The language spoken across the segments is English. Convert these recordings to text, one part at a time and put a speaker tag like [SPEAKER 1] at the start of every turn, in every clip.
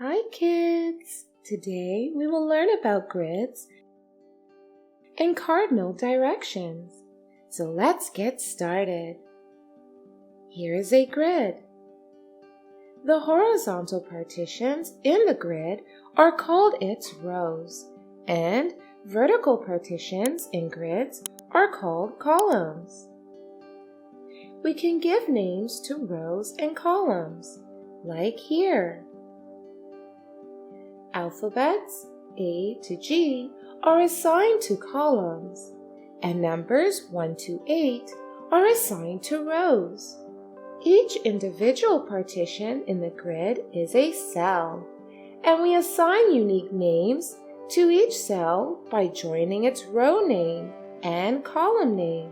[SPEAKER 1] Hi kids! Today we will learn about grids and cardinal directions. So let's get started. Here is a grid. The horizontal partitions in the grid are called its rows, and vertical partitions in grids are called columns. We can give names to rows and columns, like here. Alphabets A to G are assigned to columns, and numbers 1 to 8 are assigned to rows. Each individual partition in the grid is a cell, and we assign unique names to each cell by joining its row name and column name.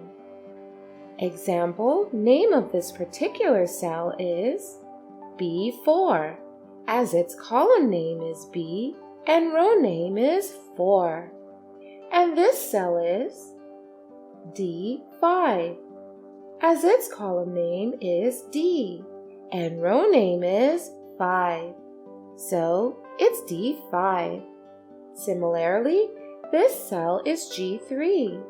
[SPEAKER 1] Example name of this particular cell is B4, as its column name is B and row name is 4. And this cell is D5, as its column name is D and row name is 5. So it's D5. Similarly, this cell is G3,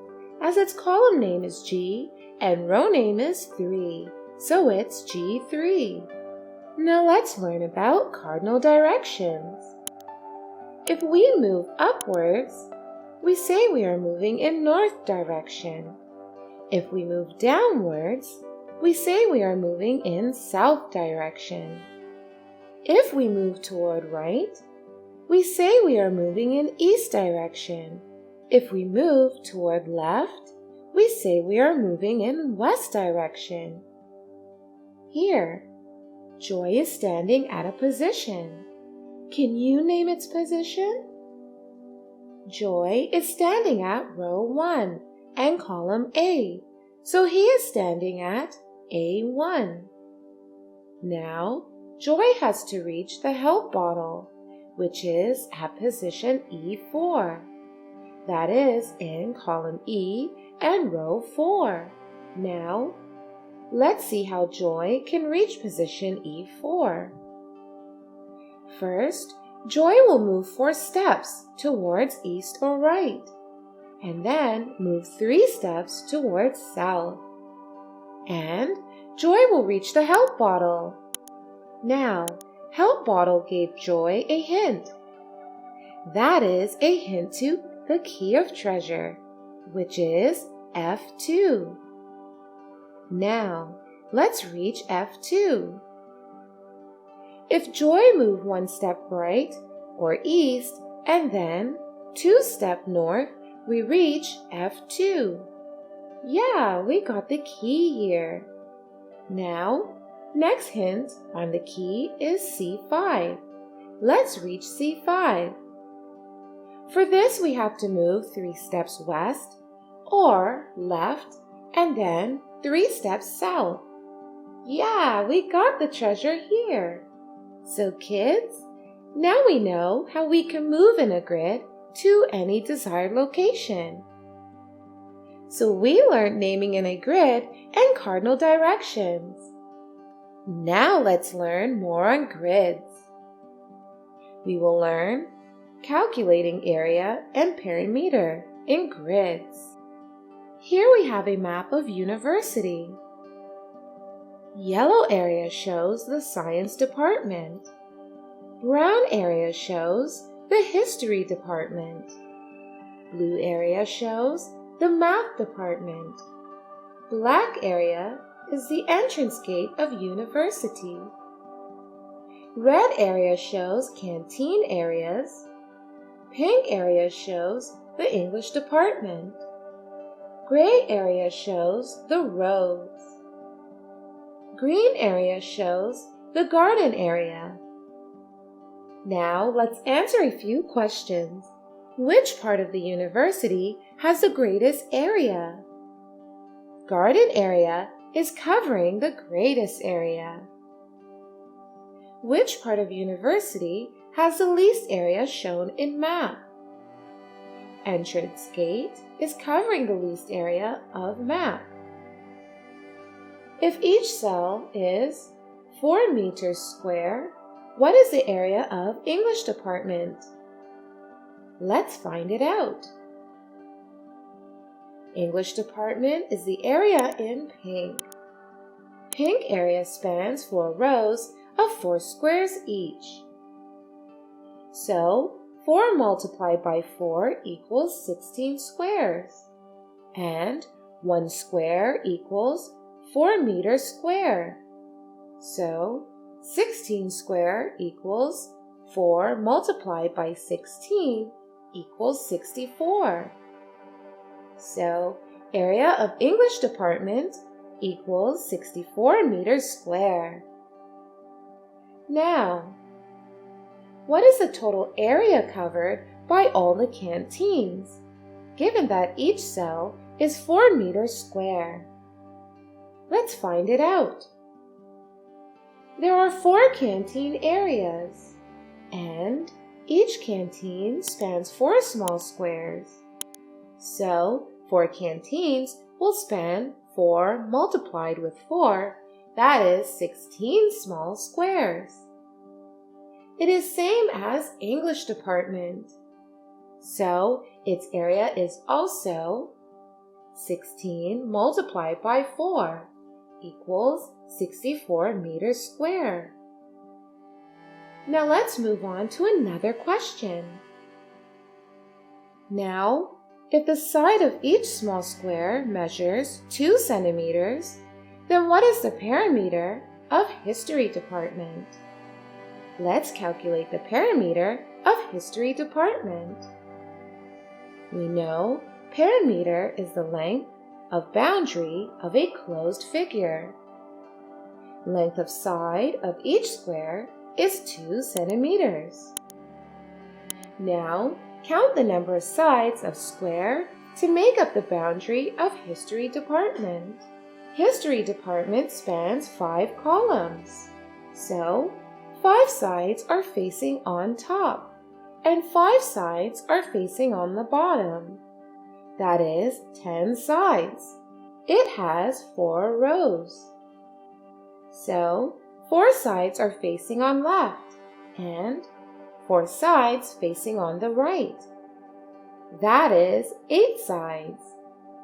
[SPEAKER 1] as its column name is G and row name is 3. So it's G3. Now let's learn about cardinal directions. If we move upwards, we say we are moving in north direction. If we move downwards, we say we are moving in south direction. If we move toward right, we say we are moving in east direction. If we move toward left, we say we are moving in west direction. Here, Joy is standing at a position. Can you name its position? Joy is standing at row 1 and column A, so he is standing at A1. Now, Joy has to reach the help bottle, which is at position E4. That is in column E and row 4. Now, let's see how Joy can reach position E4. First, Joy will move 4 steps towards east or right, and then move 3 steps towards south. And Joy will reach the help bottle. Now, help bottle gave Joy a hint. That is a hint to the key of treasure, which is F2. Now, let's reach F2. If Joy moved 1 step right or east and then 2 steps north, we reach F2. Yeah, we got the key here. Now, next hint on the key is C5. Let's reach C5. For this, we have to move 3 steps west or left and then 3 steps south. Yeah, we got the treasure here. So kids, now we know how we can move in a grid to any desired location. So we learned naming in a grid and cardinal directions. Now let's learn more on grids. We will learn calculating area and perimeter in grids. Here we have a map of university. Yellow area shows the science department. Brown area shows the history department. Blue area shows the math department. Black area is the entrance gate of university. Red area shows canteen areas. Pink area shows the English department. Gray area shows the roads. Green area shows the garden area. Now let's answer a few questions. Which part of the university has the greatest area? Garden area is covering the greatest area. Which part of university has the least area shown in map? Entrance gate is covering the least area of map. If each cell is 4 meters square what is the area of English department? Let's find it out. English department is the area in pink. Pink area spans 4 rows of 4 squares each. So, 4 multiplied by 4 equals 16 squares. And 1 square equals 4 meters square. So, 16 square equals 4 multiplied by 16 equals 64. So, area of English department equals 64 meters square. Now, what is the total area covered by all the canteens, given that each cell is 4 meters square? Let's find it out. There are 4 canteen areas, and each canteen spans 4 small squares. So, 4 canteens will span 4 multiplied with 4, that is 16 small squares. It is same as English department. So, its area is also 16 multiplied by 4 equals 64 meters square. Now let's move on to another question. Now, if the side of each small square measures 2 centimeters, then what is the perimeter of History department? Let's calculate the perimeter of History department. We know perimeter is the length of boundary of a closed figure. Length of side of each square is 2 centimeters. Now, count the number of sides of square to make up the boundary of History department. History department spans 5 columns. So, 5 sides are facing on top, and 5 sides are facing on the bottom. That is 10 sides. It has 4 rows. So, 4 sides are facing on left, and 4 sides facing on the right. That is 8 sides.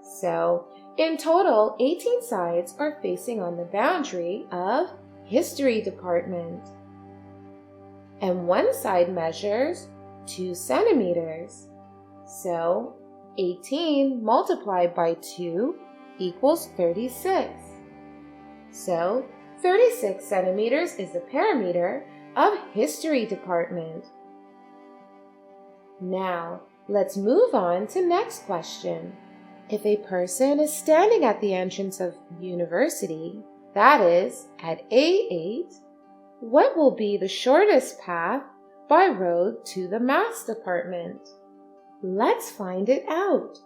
[SPEAKER 1] So, in total, 18 sides are facing on the boundary of History department. And one side measures 2 centimeters. So, 18 multiplied by 2 equals 36. So, 36 centimeters is the perimeter of History department. Now, let's move on to next question. If a person is standing at the entrance of university, that is, at A8, what will be the shortest path by road to the Maths department? Let's find it out.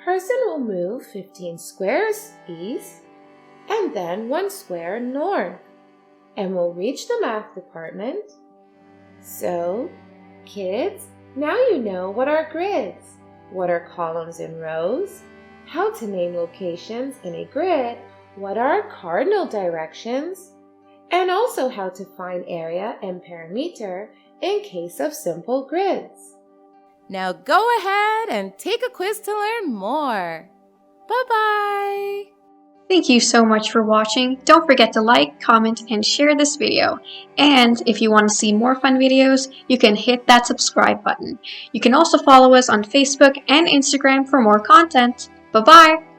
[SPEAKER 1] Person will move 15 squares east and then 1 square north, and will reach the Math department. So, kids, now you know what are grids, what are columns and rows, how to name locations in a grid, what are cardinal directions, and also how to find area and perimeter in case of simple grids. Now go ahead and take a quiz to learn more. Bye-bye!
[SPEAKER 2] Thank you so much for watching. Don't forget to like, comment, and share this video. And if you want to see more fun videos, you can hit that subscribe button. You can also follow us on Facebook and Instagram for more content. Bye-bye!